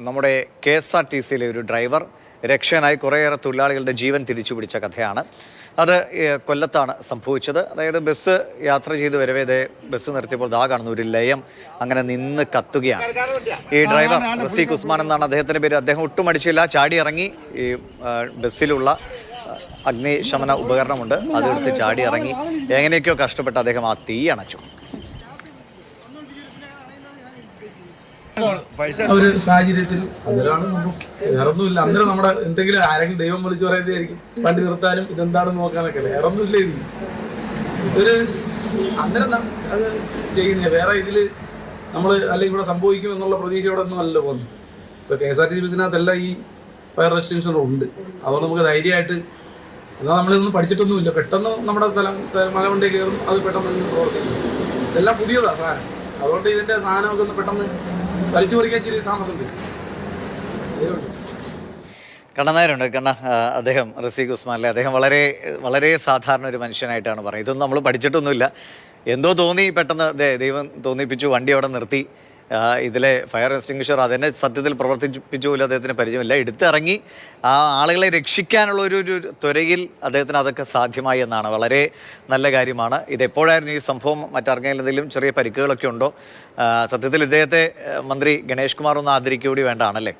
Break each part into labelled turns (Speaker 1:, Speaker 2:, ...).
Speaker 1: നമ്മുടെ KSRTCയിലെ ഒരു ഡ്രൈവർ രക്ഷകനായി കുറേയേറെ തൊഴിലാളികളുടെ ജീവൻ തിരിച്ചു പിടിച്ച കഥയാണ്. അത് കൊല്ലത്താണ് സംഭവിച്ചത്. അതായത് ബസ് യാത്ര ചെയ്ത് വരവേ ബസ് നിർത്തിയപ്പോൾ കാണുന്ന ഒരു ലയം അങ്ങനെ നിന്ന് കത്തുകയാണ്. ഈ ഡ്രൈവർ റസീഖ് ഉസ്മാൻ എന്നാണ് അദ്ദേഹത്തിൻ്റെ പേര്. അദ്ദേഹം ഒട്ടും മടിച്ചില്ല, ചാടി ഇറങ്ങി. ഈ ബസ്സിലുള്ള അഗ്നിശമന ഉപകരണമുണ്ട്, അതെടുത്ത് ചാടി ഇറങ്ങി എങ്ങനെയൊക്കെയോ കഷ്ടപ്പെട്ട് അദ്ദേഹം ആ തീ അണച്ചു.
Speaker 2: ഒരു സാഹചര്യത്തിൽ അന്നേരമാണ് വേറൊന്നുമില്ല. അന്നേരം നമ്മുടെ എന്തെങ്കിലും ആരെങ്കിലും ദൈവം വിളിച്ചു പറയുന്നതായിരിക്കും, വണ്ടി നിർത്താനും ഇതെന്താണെന്ന് നോക്കാനൊക്കെ. വേറൊന്നുമില്ല, ഇതൊരു അന്നേരം അത് ചെയ്യുന്നത് വേറെ ഇതിൽ നമ്മൾ അല്ലെങ്കിൽ ഇവിടെ സംഭവിക്കും എന്നുള്ള പ്രതീക്ഷയോടെ ഒന്നും അല്ല പോകുന്നത്. ഇപ്പോൾ KSRTC ബസ്സിനകത്തെല്ലാം ഈ ഫയർ എക്സ്റ്റിങ്ഷണർ ഉണ്ട്. അതുകൊണ്ട് നമുക്ക് ധൈര്യമായിട്ട് എന്നാൽ നമ്മളിതൊന്നും പഠിച്ചിട്ടൊന്നുമില്ല. പെട്ടെന്ന് നമ്മുടെ മലവണ്ടി കയറും, അത് പെട്ടെന്ന് പ്രവർത്തിക്കും. ഇതെല്ലാം പുതിയതാണ് സാധനം. അതുകൊണ്ട് ഇതിൻ്റെ സാധനമൊക്കെ ഒന്ന് പെട്ടെന്ന് വലിച്ചു പറിക്കാൻ ഇച്ചിരി താമസം വരും.
Speaker 1: കണ്ണനായരുണ്ട്. അദ്ദേഹം റസീഖ് ഉസ്മാനിലെ അദ്ദേഹം വളരെ വളരെ സാധാരണ ഒരു മനുഷ്യനായിട്ടാണ് പറയുന്നത്. ഇതൊന്നും നമ്മൾ പഠിച്ചിട്ടൊന്നുമില്ല, എന്തോ തോന്നി, പെട്ടെന്ന് ദൈവം തോന്നിപ്പിച്ചു, വണ്ടി അവിടെ നിർത്തി. ഇതിലെ ഫയർ എക്സ്റ്റിങ്വിഷർ അതെന്നെ സത്യത്തിൽ പ്രവർത്തിപ്പിച്ചു പോലും അദ്ദേഹത്തിന് പരിചയമില്ല. എടുത്തിറങ്ങി ആ ആളുകളെ രക്ഷിക്കാനുള്ള ഒരു ത്വരയിൽ അദ്ദേഹത്തിന് അതൊക്കെ സാധ്യമായി എന്നാണ്. വളരെ നല്ല കാര്യമാണ്. ഇതെപ്പോഴായിരുന്നു ഈ സംഭവം? മറ്റാർക്കെങ്കിലും എന്തെങ്കിലും ചെറിയ പരിക്കുകളൊക്കെ ഉണ്ടോ? സത്യത്തിൽ ഇദ്ദേഹത്തെ മന്ത്രി ഗണേഷ് കുമാർ ഒന്ന് ആദരിക്കൂടി വേണ്ടാണല്ലേ?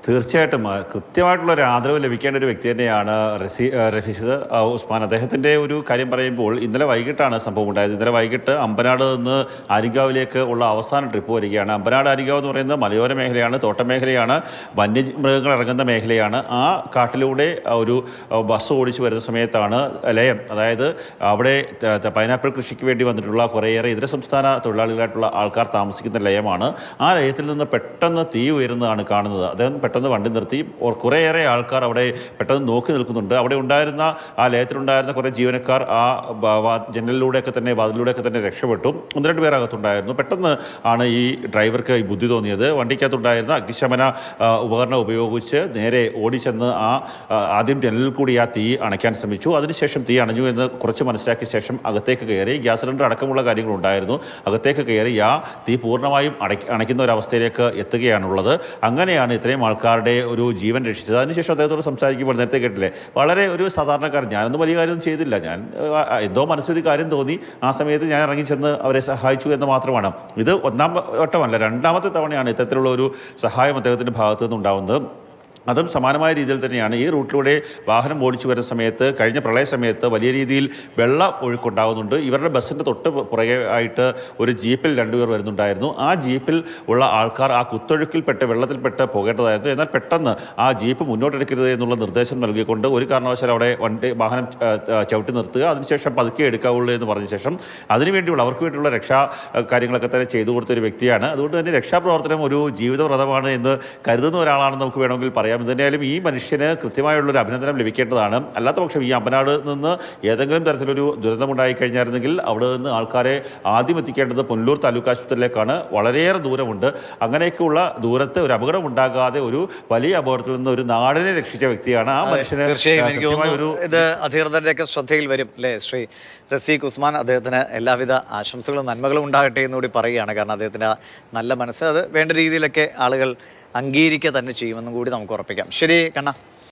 Speaker 3: തീർച്ചയായിട്ടും കൃത്യമായിട്ടുള്ള ഒരു ആദരവ് ലഭിക്കേണ്ട ഒരു വ്യക്തി തന്നെയാണ് റഫീഖ് ഉസ്മാൻ. അദ്ദേഹത്തിൻ്റെ ഒരു കാര്യം പറയുമ്പോൾ ഇന്നലെ വൈകിട്ടാണ് സംഭവം ഉണ്ടായത്. ഇന്നലെ വൈകിട്ട് അമ്പനാട് നിന്ന് ആര്യങ്കാവിലേക്ക് ഉള്ള അവസാന ട്രിപ്പ് വരികയാണ്. അമ്പനാട് ആര്യങ്കാവ് എന്ന് പറയുന്നത് മലയോര മേഖലയാണ്, തോട്ടമേഖലയാണ്, വന്യമൃഗങ്ങൾ ഇറങ്ങുന്ന മേഖലയാണ്. ആ കാട്ടിലൂടെ ഒരു ബസ് ഓടിച്ചു വരുന്ന സമയത്താണ് ലയം, അതായത് അവിടെ പൈനാപ്പിൾ കൃഷിക്ക് വേണ്ടി വന്നിട്ടുള്ള കുറേയേറെ ഇതര സംസ്ഥാന തൊഴിലാളികളായിട്ടുള്ള ആൾക്കാർ താമസിക്കുന്ന ലയമാണ്. ആ ലയത്തിൽ നിന്ന് പെട്ടെന്ന് തീ ഉയരുന്നതാണ് കാണുന്നത്. അദ്ദേഹം പെട്ടെന്ന് വണ്ടി നിർത്തി. കുറേയേറെ ആൾക്കാർ അവിടെ പെട്ടെന്ന് നോക്കി നിൽക്കുന്നുണ്ട്. അവിടെ ഉണ്ടായിരുന്ന ആ ലയത്തിലുണ്ടായിരുന്ന കുറേ ജീവനക്കാർ ആ ജനലിലൂടെയൊക്കെ തന്നെ വാതിലൂടെയൊക്കെ തന്നെ രക്ഷപ്പെട്ടു. 1-2 പേർ അകത്തുണ്ടായിരുന്നു. പെട്ടെന്ന് ആണ് ഈ ഡ്രൈവർക്ക് ഈ ബുദ്ധി തോന്നിയത്. വണ്ടിക്കകത്തുണ്ടായിരുന്ന അഗ്നിശമന ഉപകരണം ഉപയോഗിച്ച് നേരെ ഓടിച്ചെന്ന് ആദ്യം ജനലിൽ കൂടി ആ തീ അണയ്ക്കാൻ ശ്രമിച്ചു. അതിനുശേഷം തീ അണഞ്ഞു എന്ന് കുറച്ച് മനസ്സിലാക്കിയ ശേഷം അകത്തേക്ക് കയറി. ഗ്യാസ് സിലിണ്ടർ അടക്കമുള്ള കാര്യങ്ങളുണ്ടായിരുന്നു. അകത്തേക്ക് കയറി ആ തീ പൂർണ്ണമായും അണയ്ക്കുന്ന ഒരവസ്ഥയിലേക്ക് എത്തുകയാണുള്ളത്. അങ്ങനെയാണ് ഇത്രയും ആൾക്കാരുടെ ഒരു ജീവൻ രക്ഷിച്ചത്. അതിനുശേഷം അദ്ദേഹത്തോട് സംസാരിക്കുമ്പോൾ നേരത്തെ കേട്ടില്ലേ, വളരെ ഒരു സാധാരണക്കാരൻ, ഞാനൊന്നും വലിയ കാര്യമൊന്നും ചെയ്തില്ല, ഞാൻ എന്തോ മനസ്സിലൊരു കാര്യം തോന്നി, ആ സമയത്ത് ഞാൻ ഇറങ്ങിച്ചെന്ന് അവരെ സഹായിച്ചു എന്ന് മാത്രമാണ്. ഇത് ഒന്നാം വട്ടമല്ല, 2ാമത്തെ തവണയാണ് ഇത്തരത്തിലുള്ള ഒരു സഹായം അദ്ദേഹത്തിൻ്റെ ഭാഗത്തു നിന്നുണ്ടാവുന്നത്. അതും സമാനമായ രീതിയിൽ തന്നെയാണ്. ഈ റൂട്ടിലൂടെ വാഹനം ഓടിച്ചു വരുന്ന സമയത്ത്, കഴിഞ്ഞ പ്രളയ സമയത്ത് വലിയ രീതിയിൽ വെള്ള ഒഴുക്കുണ്ടാകുന്നുണ്ട്. ഇവരുടെ ബസ്സിൻ്റെ തൊട്ട് പുറകെ ആയിട്ട് ഒരു ജീപ്പിൽ 2 പേർ വരുന്നുണ്ടായിരുന്നു. ആ ജീപ്പിൽ ഉള്ള ആൾക്കാർ ആ കുത്തൊഴുക്കിൽപ്പെട്ട് വെള്ളത്തിൽപ്പെട്ട് പോകേണ്ടതായിരുന്നു. എന്നാൽ പെട്ടെന്ന് ആ ജീപ്പ് മുന്നോട്ടെടുക്കരുത് എന്നുള്ള നിർദ്ദേശം നൽകിക്കൊണ്ട് ഒരു കാരണവശാലും അവിടെ വാഹനം ചവിട്ടി നിർത്തുക, അതിനുശേഷം പതുക്കെ എടുക്കാവുള്ളൂ എന്ന് പറഞ്ഞ ശേഷം അതിനുവേണ്ടിയുള്ള അവർക്ക് വേണ്ടിയുള്ള രക്ഷാ കാര്യങ്ങളൊക്കെ തന്നെ ചെയ്തു കൊടുത്തൊരു വ്യക്തിയാണ്. അതുകൊണ്ട് തന്നെ രക്ഷാപ്രവർത്തനം ഒരു ജീവിതവ്രതമാണ് എന്ന് കരുതുന്ന ഒരാളാണെന്ന് നമുക്ക് വേണമെങ്കിൽ പറയാം. എന്തായാലും ഈ മനുഷ്യന് കൃത്യമായുള്ളൊരു അഭിനന്ദനം ലഭിക്കേണ്ടതാണ്. അല്ലാത്ത പക്ഷം ഈ അമ്പനാട് നിന്ന് ഏതെങ്കിലും തരത്തിലൊരു ദുരന്തമുണ്ടായി കഴിഞ്ഞായിരുന്നെങ്കിൽ അവിടെ നിന്ന് ആൾക്കാരെ ആദ്യം എത്തിക്കേണ്ടത് പുനലൂർ താലൂക്ക് ആശുപത്രിയിലേക്കാണ്. വളരെയേറെ ദൂരമുണ്ട്. അങ്ങനെയൊക്കെയുള്ള ദൂരത്ത് ഒരു അപകടം ഉണ്ടാകാതെ ഒരു വലിയ അപകടത്തിൽ നിന്ന് ഒരു നാടിനെ രക്ഷിച്ച വ്യക്തിയാണ് ആ മനുഷ്യന്.
Speaker 1: ഇത് അധികൃതരുടെയൊക്കെ ശ്രദ്ധയിൽ വരും അല്ലേ ശ്രീ റസീഖ് ഉസ്മാൻ? അദ്ദേഹത്തിന് എല്ലാവിധ ആശംസകളും നന്മകളും ഉണ്ടാകട്ടെ എന്നുകൂടി പറയുകയാണ്. കാരണം അദ്ദേഹത്തിൻ്റെ നല്ല മനസ്സ് അത് വേണ്ട രീതിയിലൊക്കെ ആളുകൾ അംഗീകരിക്കുക തന്നെ ചെയ്യുമെന്നും കൂടി നമുക്ക് ഉറപ്പിക്കാം. ശരി കണ്ണ.